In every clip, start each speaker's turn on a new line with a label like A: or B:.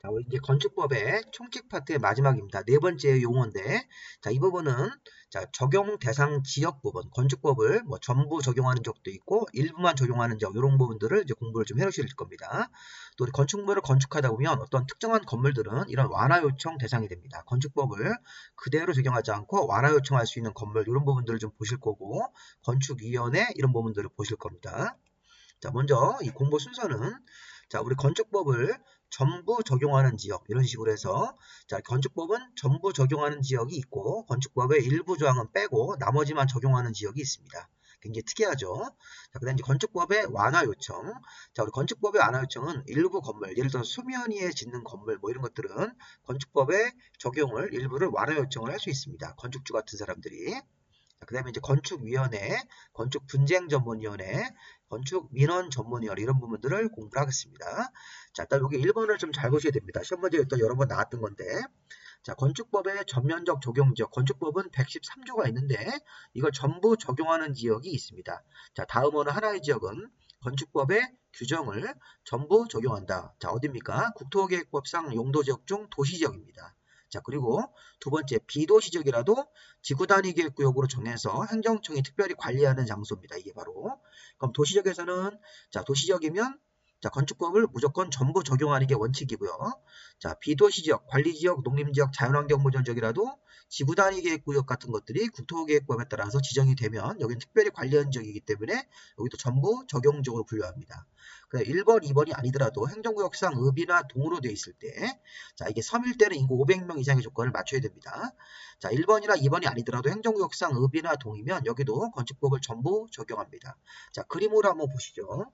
A: 자, 우리 이제 건축법의 총칙 파트의 마지막입니다. 네 번째 용어인데, 자, 이 부분은 자, 적용 대상 지역 부분, 건축법을 뭐 전부 적용하는 적도 있고 일부만 적용하는 적 이런 부분들을 이제 공부를 좀 해주실 겁니다. 또 우리 건축물을 건축하다 보면 어떤 특정한 건물들은 이런 완화 요청 대상이 됩니다. 건축법을 그대로 적용하지 않고 완화 요청할 수 있는 건물 이런 부분들을 좀 보실 거고 건축위원회 이런 부분들을 보실 겁니다. 자, 먼저 이 공부 순서는 자, 우리 건축법을 전부 적용하는 지역 이런 식으로 해서 자, 건축법은 전부 적용하는 지역이 있고 건축법의 일부 조항은 빼고 나머지만 적용하는 지역이 있습니다. 굉장히 특이하죠. 자, 그다음 이제 건축법의 완화 요청. 자, 우리 건축법의 완화 요청은 일부 건물, 예를 들어 수면 위에 짓는 건물 뭐 이런 것들은 건축법의 적용을 일부를 완화 요청을 할 수 있습니다. 건축주 같은 사람들이. 그 다음에 이제 건축위원회, 건축분쟁전문위원회, 건축민원전문위원회 이런 부분들을 공부를 하겠습니다. 자, 일단 여기 1번을 좀 잘 보셔야 됩니다. 시험 문제에 또 여러 번 나왔던 건데 자, 건축법의 전면적 적용지역, 건축법은 113조가 있는데 이걸 전부 적용하는 지역이 있습니다. 자, 다음 어느 하나의 지역은 건축법의 규정을 전부 적용한다. 자, 어디입니까? 국토계획법상 용도지역 중 도시지역입니다. 자, 그리고 두 번째 비도시지역이라도 지구단위계획구역으로 정해서 행정청이 특별히 관리하는 장소입니다. 이게 바로. 그럼 도시지역에서는 자, 도시지역이면 자, 건축법을 무조건 전부 적용하는 게 원칙이고요. 자, 비도시지역, 관리지역, 농림지역, 자연환경보전지역이라도 지구단위계획구역 같은 것들이 국토계획법에 따라서 지정이 되면 여기는 특별히 관리하는 지역이기 때문에 여기도 전부 적용지역으로 분류합니다. 1번, 2번이 아니더라도 행정구역상 읍이나 동으로 되어 있을 때 자, 이게 섬일 때는 인구 500명 이상의 조건을 맞춰야 됩니다. 자, 1번이나 2번이 아니더라도 행정구역상 읍이나 동이면 여기도 건축법을 전부 적용합니다. 자, 그림으로 한번 보시죠.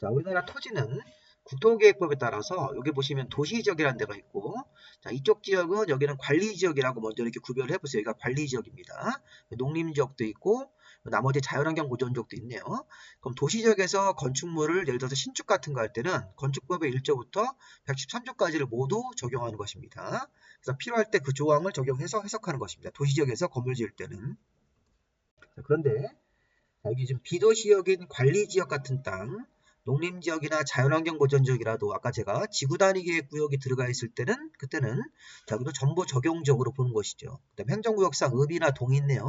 A: 자, 우리나라 토지는 국토계획법에 따라서 여기 보시면 도시지역이라는 데가 있고 자, 이쪽 지역은 여기는 관리지역이라고 먼저 이렇게 구별을 해보세요. 여기가 관리지역입니다. 농림지역도 있고 나머지 자연환경 보존지역도 있네요. 그럼 도시지역에서 건축물을 예를 들어서 신축 같은 거 할 때는 건축법의 1조부터 113조까지를 모두 적용하는 것입니다. 그래서 필요할 때 그 조항을 적용해서 해석하는 것입니다. 도시지역에서 건물 지을 때는. 자, 그런데 여기 지금 비도시역인 관리지역 같은 땅 농림지역이나 자연환경보전지역이라도 아까 제가 지구단위계획구역이 들어가 있을 때는 그때는 여기도 전부 적용적으로 보는 것이죠. 그다음 행정구역상 읍이나 동이 있네요.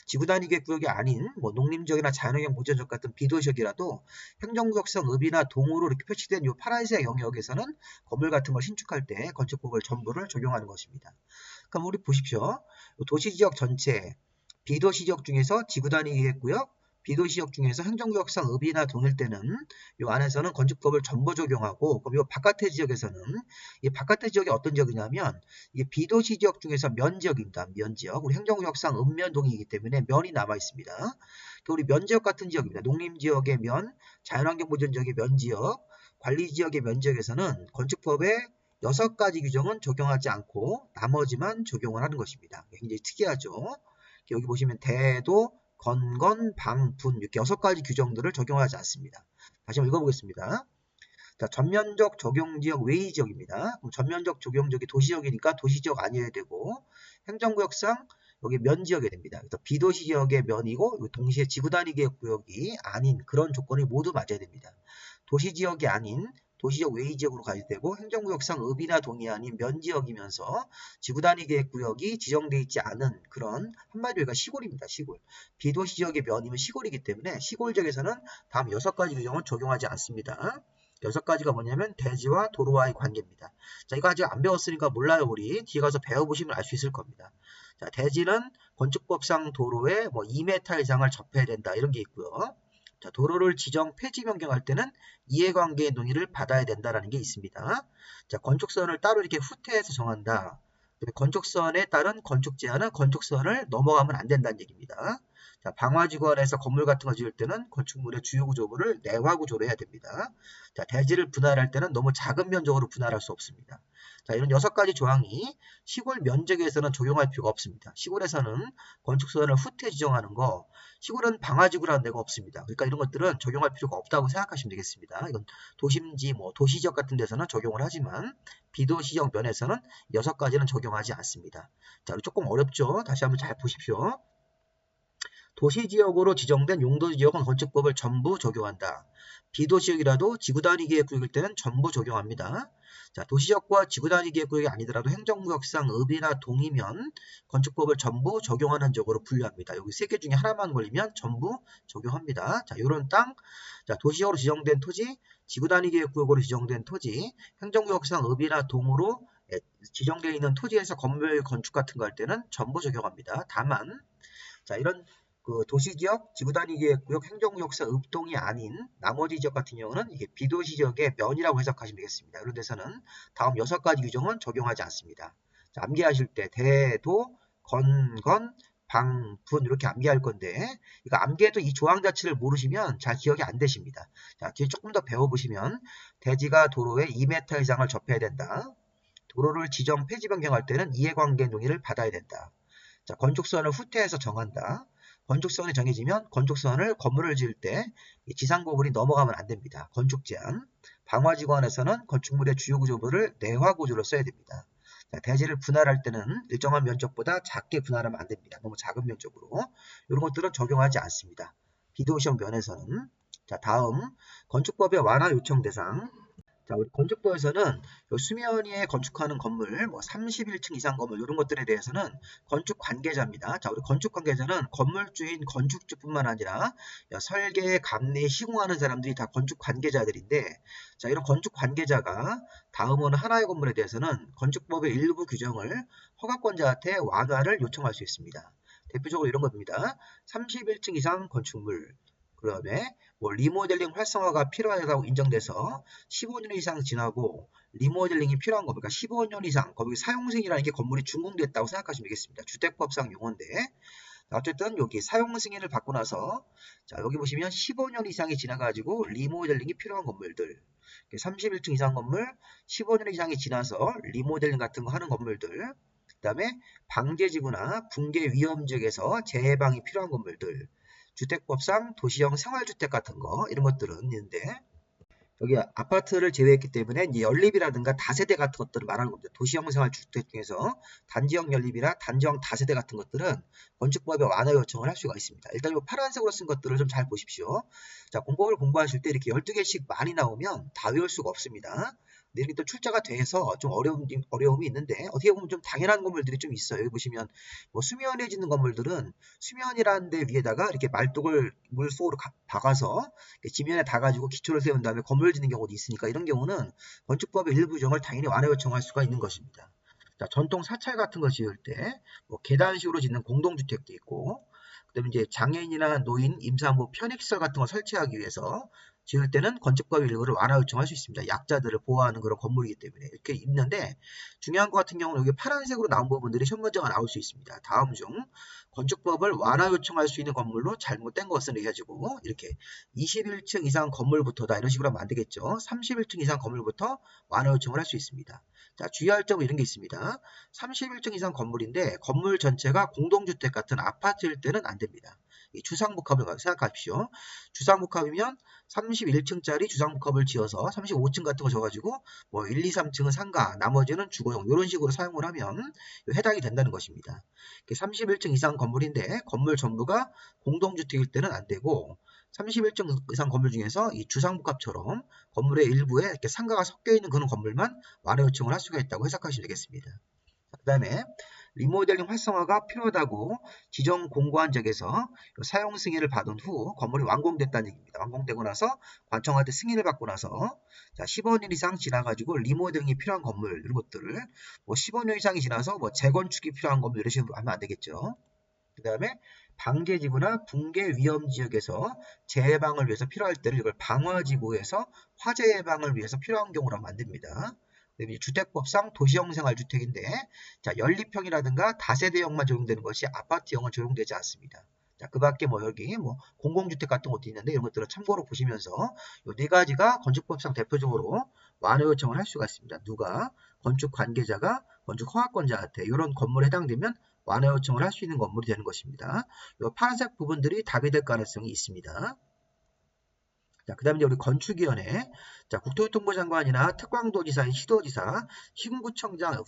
A: 지구단위계획구역이 아닌 뭐 농림지역이나 자연환경보전지역 같은 비도시역이라도 행정구역상 읍이나 동으로 이렇게 표시된 이 파란색 영역에서는 건물 같은 걸 신축할 때 건축법을 전부를 적용하는 것입니다. 그럼 우리 보십시오. 도시지역 전체 비도시지역 중에서 지구단위계획구역 비도시역 중에서 행정구역상 읍이나 동일 때는 이 안에서는 건축법을 전부 적용하고 그럼 이 바깥의 지역에서는 이 바깥의 지역이 어떤 지역이냐면 이게 비도시 지역 중에서 면지역입니다. 면지역. 우리 행정구역상 읍면동이기 때문에 면이 남아 있습니다. 우리 면지역 같은 지역입니다. 농림지역의 면, 자연환경보전지역의 면지역, 관리지역의 면지역에서는 건축법의 6가지 규정은 적용하지 않고 나머지만 적용을 하는 것입니다. 굉장히 특이하죠. 여기 보시면 대도, 건건, 방, 분 이렇게 6가지 규정들을 적용하지 않습니다. 다시 한번 읽어보겠습니다. 자, 전면적 적용지역 외의지역입니다. 그럼 전면적 적용지역이 도시지역이니까 도시지역 아니어야 되고 행정구역상 여기 면지역이 됩니다. 그래서 비도시지역의 면이고 동시에 지구단위계획구역이 아닌 그런 조건이 모두 맞아야 됩니다. 도시지역이 아닌 도시적 외의지역으로 가야 되고 행정구역상 읍이나 동이 아닌 면지역이면서 지구단위계획구역이 지정되어 있지 않은 그런 한마디로 얘가 시골입니다. 시골. 비도시지역의 면이면 시골이기 때문에 시골지역에서는 다음 6가지 규정은 적용하지 않습니다. 6가지가 뭐냐면 대지와 도로와의 관계입니다. 자, 이거 아직 안 배웠으니까 몰라요. 우리 뒤에 가서 배워보시면 알 수 있을 겁니다. 자, 대지는 건축법상 도로에 뭐 2m 이상을 접해야 된다 이런 게 있고요. 자, 도로를 지정 폐지 변경할 때는 이해관계의 동의를 받아야 된다는 게 있습니다. 자, 건축선을 따로 이렇게 후퇴해서 정한다. 건축선에 따른 건축 제한은 건축선을 넘어가면 안 된다는 얘기입니다. 자, 방화지구안에서 건물 같은 거 지을 때는 건축물의 주요 구조물을 내화구조로 해야 됩니다. 자, 대지를 분할할 때는 너무 작은 면적으로 분할할 수 없습니다. 자, 이런 6가지 조항이 시골 면적에서는 적용할 필요가 없습니다. 시골에서는 건축선을 후퇴 지정하는 거, 시골은 방화지구라는 데가 없습니다. 그러니까 이런 것들은 적용할 필요가 없다고 생각하시면 되겠습니다. 이건 도심지, 뭐 도시지역 같은 데서는 적용을 하지만 비도시적 면에서는 6가지는 적용하지 않습니다. 자, 조금 어렵죠? 다시 한번 잘 보십시오. 도시지역으로 지정된 용도지역은 건축법을 전부 적용한다. 비도시역이라도 지구단위계획구역일 때는 전부 적용합니다. 자, 도시지역과 지구단위계획구역이 아니더라도 행정구역상 읍이나 동이면 건축법을 전부 적용하는 지역으로 분류합니다. 여기 세 개 중에 하나만 걸리면 전부 적용합니다. 자, 요런 땅, 자, 도시지역으로 지정된 토지, 지구단위계획구역으로 지정된 토지, 행정구역상 읍이나 동으로 지정되어 있는 토지에서 건물 건축 같은 거 할 때는 전부 적용합니다. 다만, 자, 이런 그 도시지역, 지구단위계획구역, 행정구역상 읍동이 아닌 나머지 지역 같은 경우는 이게 비도시지역의 면이라고 해석하시면 되겠습니다. 이런 데서는 다음 6가지 규정은 적용하지 않습니다. 자, 암기하실 때 대도, 건건, 방, 분 이렇게 암기할 건데 이거 암기해도 이 조항 자체를 모르시면 잘 기억이 안 되십니다. 자, 뒤에 조금 더 배워보시면 대지가 도로에 2m 이상을 접해야 된다. 도로를 지정 폐지 변경할 때는 이해관계 동의를 받아야 된다. 자, 건축선을 후퇴해서 정한다. 건축선이 정해지면 건축선을 건물을 지을 때 지상고물이 넘어가면 안 됩니다. 건축 제한. 방화지구안에서는 건축물의 주요 구조물을 내화 구조로 써야 됩니다. 자, 대지를 분할할 때는 일정한 면적보다 작게 분할하면 안 됩니다. 너무 작은 면적으로. 이런 것들은 적용하지 않습니다. 비도시형 면에서는. 자, 다음 건축법의 완화 요청 대상. 자, 우리 건축법에서는 수면 위에 건축하는 건물, 뭐 31층 이상 건물 이런 것들에 대해서는 건축 관계자입니다. 자, 우리 건축 관계자는 건물주인 건축주뿐만 아니라 설계, 감리, 시공하는 사람들이 다 건축 관계자들인데, 자, 이런 건축 관계자가 다음은 하나의 건물에 대해서는 건축법의 일부 규정을 허가권자한테 완화를 요청할 수 있습니다. 대표적으로 이런 겁니다. 31층 이상 건축물, 그다음에 뭐 리모델링 활성화가 필요하다고 인정돼서 15년 이상 지나고 리모델링이 필요한 겁니다. 15년 이상 거기 사용승인이라는 게 건물이 준공됐다고 생각하시면 되겠습니다. 주택법상 용어인데 어쨌든 여기 사용승인을 받고 나서 자, 여기 보시면 15년 이상이 지나가지고 리모델링이 필요한 건물들 31층 이상 건물 15년 이상이 지나서 리모델링 같은 거 하는 건물들 그 다음에 방제지구나 붕괴 위험 지역에서 재해방이 필요한 건물들 주택법상 도시형 생활주택 같은 거 이런 것들은 있는데 여기 아파트를 제외했기 때문에 이제 연립이라든가 다세대 같은 것들을 말하는 겁니다. 도시형 생활주택 중에서 단지형 연립이나 단지형 다세대 같은 것들은 건축법에 완화 요청을 할 수가 있습니다. 일단 이 파란색으로 쓴 것들을 좀 잘 보십시오. 자, 공법을 공부하실 때 이렇게 12개씩 많이 나오면 다 외울 수가 없습니다. 근데 이렇게 또 출제가 돼서 좀 어려움이 있는데 어떻게 보면 좀 당연한 건물들이 좀 있어요. 여기 보시면 뭐 수면에 짓는 건물들은 수면이라는 데 위에다가 이렇게 말뚝을 물속으로 박아서 지면에 닿아가지고 기초를 세운 다음에 건물을 짓는 경우도 있으니까 이런 경우는 건축법의 일부 규정을 당연히 완화 요청할 수가 있는 것입니다. 자, 전통 사찰 같은 거 지을 때 뭐 계단식으로 짓는 공동주택도 있고 그다음에 이제 장애인이나 노인, 임산부 편익시설 같은 거 설치하기 위해서 지을 때는 건축법 일부를 완화 요청할 수 있습니다. 약자들을 보호하는 그런 건물이기 때문에 이렇게 있는데 중요한 것 같은 경우는 여기 파란색으로 나온 부분들이 시험 문제가 나올 수 있습니다. 다음 중 건축법을 완화 요청할 수 있는 건물로 잘못된 것은 해가지고 이렇게 21층 이상 건물부터다 이런 식으로 하면 안 되겠죠. 31층 이상 건물부터 완화 요청을 할 수 있습니다. 자, 주의할 점은 이런 게 있습니다. 31층 이상 건물인데 건물 전체가 공동주택 같은 아파트일 때는 안 됩니다. 이 주상복합을 생각하십시오. 주상복합이면 31층짜리 주상복합을 지어서 35층 같은 거 줘가지고 뭐 1, 2, 3층은 상가, 나머지는 주거용 이런 식으로 사용을 하면 해당이 된다는 것입니다. 31층 이상 건물인데 건물 전부가 공동주택일 때는 안 되고 31층 이상 건물 중에서 이 주상복합처럼 건물의 일부에 이렇게 상가가 섞여 있는 그런 건물만 완화 요청을 할 수가 있다고 해석하시면 되겠습니다. 그 다음에 리모델링 활성화가 필요하다고 지정 공고한 지역에서 사용 승인을 받은 후 건물이 완공됐다는 얘기입니다. 완공되고 나서 관청한테 승인을 받고 나서 자, 15년 이상 지나가지고 리모델링이 필요한 건물 이런 것들을 뭐 15년 이상이 지나서 뭐 재건축이 필요한 건물 이런 식으로 하면 안 되겠죠. 그 다음에 방제지구나 붕괴 위험 지역에서 재해방을 위해서 필요할 때를 이걸 방화지구에서 화재 예방을 위해서 필요한 경우로 하면 안 됩니다. 주택법상 도시형 생활주택인데 자, 연립형이라든가 다세대형만 적용되는 것이 아파트형은 적용되지 않습니다. 자, 그 밖에 뭐 여기 뭐 공공주택 같은 것도 있는데 이런 것들을 참고로 보시면서 이 네 가지가 건축법상 대표적으로 완화 요청을 할 수가 있습니다. 누가 건축 관계자가 건축 허가권자한테 이런 건물에 해당되면 완화 요청을 할 수 있는 건물이 되는 것입니다. 이 파란색 부분들이 답이 될 가능성이 있습니다. 자, 그 다음에 이제 우리 건축위원회. 자, 국토교통부 장관이나 특광도지사인 시도지사, 시군구청장,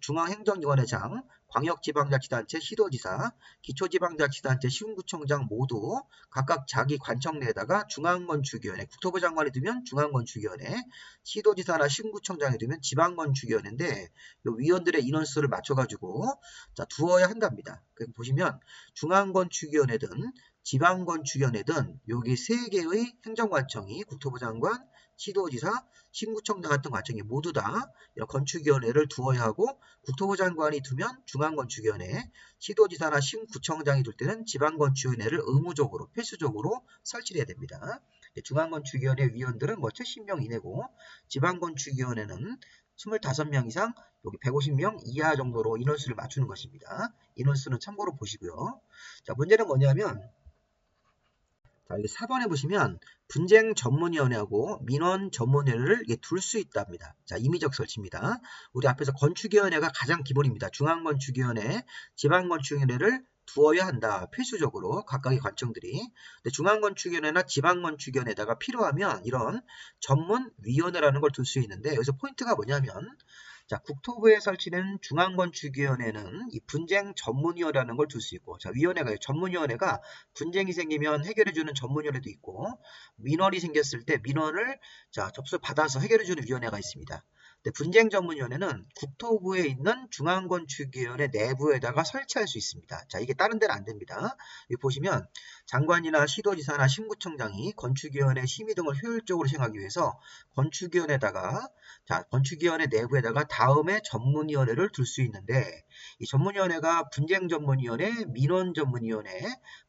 A: 중앙행정위원회장, 광역지방자치단체 시도지사, 기초지방자치단체 시군구청장 모두 각각 자기 관청 내에다가 중앙건축위원회, 국토부 장관이 두면 중앙건축위원회, 시도지사나 시군구청장이 두면 지방건축위원회인데 이 위원들의 인원수를 맞춰가지고 자 두어야 한답니다. 그럼 보시면 중앙건축위원회든 지방건축위원회든 여기 세 개의 행정관청이 국토부 장관, 시도지사, 시군구청장 같은 관청이 모두 다 이런 건축위원회를 두어야 하고 국토부 장관이 두면 중앙건축위원회, 시도지사나 시군구청장이 둘 때는 지방건축위원회를 의무적으로 필수적으로 설치를 해야 됩니다. 중앙건축위원회 위원들은 뭐 70명 이내고 지방건축위원회는 25명 이상 여기 150명 이하 정도로 인원수를 맞추는 것입니다. 인원수는 참고로 보시고요. 자, 문제는 뭐냐면 자, 여기 4번에 보시면 분쟁 전문위원회하고 민원 전문위원회를 둘 수 있답니다. 자, 임의적 설치입니다. 우리 앞에서 건축위원회가 가장 기본입니다. 중앙건축위원회, 지방건축위원회를 두어야 한다. 필수적으로 각각의 관청들이. 근데 중앙건축위원회나 지방건축위원회에다가 필요하면 이런 전문위원회라는 걸 둘 수 있는데 여기서 포인트가 뭐냐면 자, 국토부에 설치된 중앙건축위원회는 이 분쟁 전문위원회라는 걸 둘 수 있고, 자, 위원회가, 전문위원회가 분쟁이 생기면 해결해주는 전문위원회도 있고, 민원이 생겼을 때 민원을 자, 접수 받아서 해결해주는 위원회가 있습니다. 근데 분쟁 전문위원회는 국토부에 있는 중앙건축위원회 내부에다가 설치할 수 있습니다. 자, 이게 다른 데는 안 됩니다. 여기 보시면 장관이나 시도지사나 신구청장이 건축위원회 심의 등을 효율적으로 시행하기 위해서 건축위원회에다가 자, 건축위원회 내부에다가 다음에 전문위원회를 둘 수 있는데 이 전문위원회가 분쟁 전문위원회, 민원 전문위원회,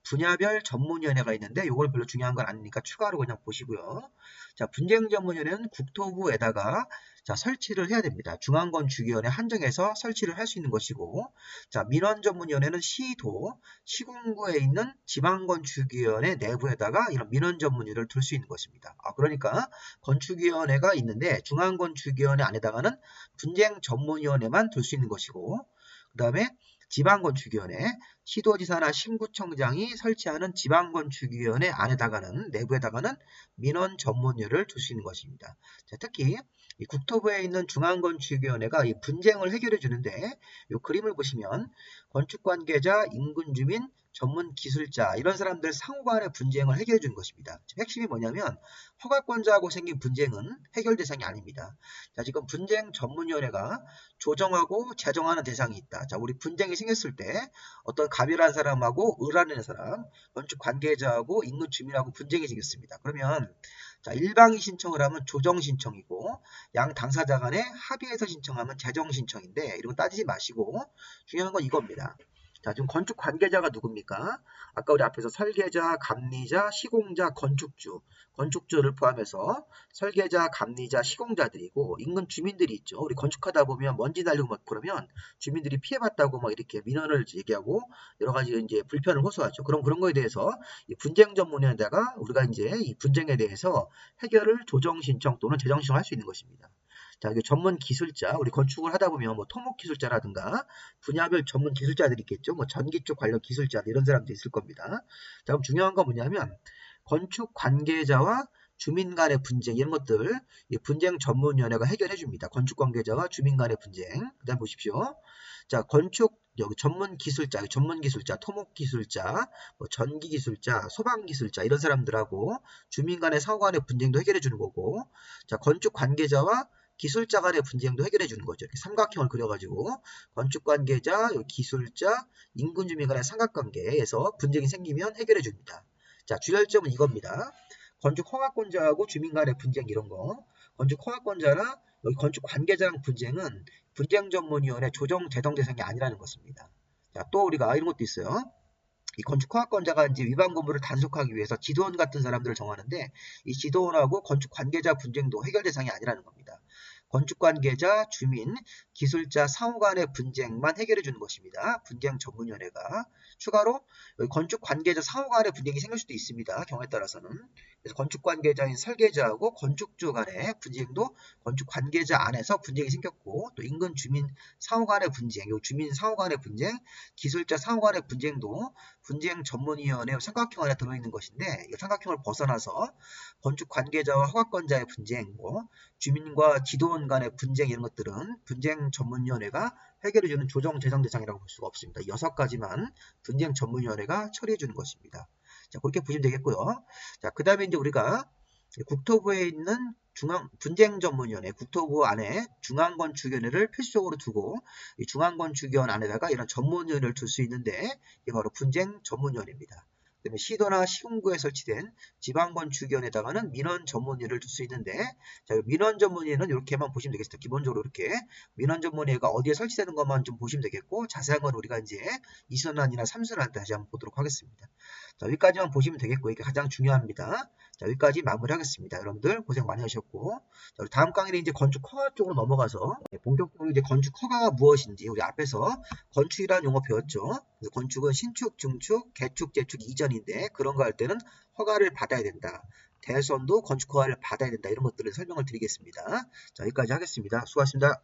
A: 분야별 전문위원회가 있는데 이걸 별로 중요한 건 아니니까 추가로 그냥 보시고요. 자, 분쟁 전문위원회는 국토부에다가 자, 설치를 해야 됩니다. 중앙건축위원회 한정해서 설치를 할 수 있는 것이고, 자, 민원전문위원회는 시도, 시군구에 있는 지방건축위원회 내부에다가 이런 민원전문위를 둘 수 있는 것입니다. 그러니까 건축위원회가 있는데 중앙건축위원회 안에다가는 분쟁전문위원회만 둘 수 있는 것이고, 그 다음에 지방건축위원회, 시도지사나 신구청장이 설치하는 지방건축위원회 안에다가는 내부에다가는 민원전문위를 둘 수 있는 것입니다. 자, 특히 이 국토부에 있는 중앙건축위원회가 이 분쟁을 해결해 주는데 이 그림을 보시면 건축관계자, 인근주민, 전문기술자 이런 사람들 상호간의 분쟁을 해결해 주는 것입니다. 핵심이 뭐냐면 허가권자하고 생긴 분쟁은 해결 대상이 아닙니다. 자, 지금 분쟁 전문위원회가 조정하고 제정하는 대상이 있다. 자, 우리 분쟁이 생겼을 때 어떤 갑이라는 사람하고 을라는 사람, 건축관계자하고 인근주민하고 분쟁이 생겼습니다. 그러면 자, 일방이 신청을 하면 조정 신청이고 양 당사자 간에 합의해서 신청하면 재정 신청인데 이런 거 따지지 마시고 중요한 건 이겁니다. 자, 지금 건축 관계자가 누굽니까? 아까 우리 앞에서 설계자, 감리자, 시공자, 건축주를 포함해서 설계자, 감리자, 시공자들이고 인근 주민들이 있죠. 우리 건축하다 보면 먼지 날리고 막 그러면 주민들이 피해봤다고 막 이렇게 민원을 얘기하고 여러 가지 이제 불편을 호소하죠. 그럼 그런 거에 대해서 이 분쟁 전문위원회가 우리가 이제 이 분쟁에 대해서 해결을 조정 신청 또는 재정 신청할 수 있는 것입니다. 자, 이게 전문 기술자, 우리 건축을 하다 보면 뭐 토목 기술자라든가 분야별 전문 기술자들이 있겠죠. 뭐 전기 쪽 관련 기술자들 이런 사람도 있을 겁니다. 자, 그럼 중요한 건 뭐냐면 건축 관계자와 주민 간의 분쟁 이런 것들 이 분쟁 전문위원회가 해결해 줍니다. 건축 관계자와 주민 간의 분쟁. 그다음 보십시오. 자, 건축 여기 전문 기술자, 토목 기술자, 뭐 전기 기술자, 소방 기술자 이런 사람들하고 주민 간의 상호 간의 분쟁도 해결해 주는 거고, 자, 건축 관계자와 기술자 간의 분쟁도 해결해 주는 거죠. 이렇게 삼각형을 그려가지고 건축 관계자, 기술자, 인근 주민 간의 삼각관계에서 분쟁이 생기면 해결해 줍니다. 자, 주혈점은 이겁니다. 건축 허가권자하고 주민 간의 분쟁 이런 거. 건축 허가권자나 여기 건축 관계자랑 분쟁은 분쟁전문위원회 조정 제동 대상이 아니라는 것입니다. 자, 또 우리가 이런 것도 있어요. 이 건축 허가권자가 이제 위반 건물을 단속하기 위해서 지도원 같은 사람들을 정하는데 이 지도원하고 건축 관계자 분쟁도 해결 대상이 아니라는 겁니다. 건축 관계자, 주민, 기술자 상호 간의 분쟁만 해결해 주는 것입니다. 분쟁 전문위원회가. 추가로 여기 건축 관계자 상호 간의 분쟁이 생길 수도 있습니다. 경우에 따라서는. 그래서 건축 관계자인 설계자하고 건축주 간의 분쟁도 건축 관계자 안에서 분쟁이 생겼고 또 인근 주민 상호 간의 분쟁, 요 주민 상호 간의 분쟁, 기술자 상호 간의 분쟁도 분쟁전문위원회 삼각형 안에 들어있는 것인데 이 삼각형을 벗어나서 건축 관계자와 허가권자의 분쟁, 뭐 주민과 지도원 간의 분쟁 이런 것들은 분쟁전문위원회가 해결해주는 조정 대상 대상이라고 볼 수가 없습니다. 6가지만 분쟁전문위원회가 처리해주는 것입니다. 자, 그렇게 보시면 되겠고요. 자, 그 다음에 이제 우리가 국토부에 있는 분쟁전문위원회, 국토부 안에 중앙건축위원회를 필수적으로 두고 이 중앙건축위원 안에다가 이런 전문위원회를 둘 수 있는데 이게 바로 분쟁전문위원회입니다. 그다음에 시도나 시군구에 설치된 지방건축위원회에다가는 민원전문위를 둘 수 있는데 자, 민원전문위는 이렇게만 보시면 되겠습니다. 기본적으로 이렇게 민원전문위가 어디에 설치되는 것만 좀 보시면 되겠고 자세한 건 우리가 이제 2순환이나 3순환 때 다시 한번 보도록 하겠습니다. 자, 여기까지만 보시면 되겠고 이게 가장 중요합니다. 자, 여기까지 마무리하겠습니다. 여러분들 고생 많이 하셨고 자, 우리 다음 강의는 이제 건축 허가 쪽으로 넘어가서 본격적으로 이제 건축 허가가 무엇인지 우리 앞에서 건축이라는 용어 배웠죠. 건축은 신축, 중축, 개축, 재축 이전인데 그런 거 할 때는 허가를 받아야 된다. 대선도 건축 허가를 받아야 된다. 이런 것들을 설명을 드리겠습니다. 자, 여기까지 하겠습니다. 수고하셨습니다.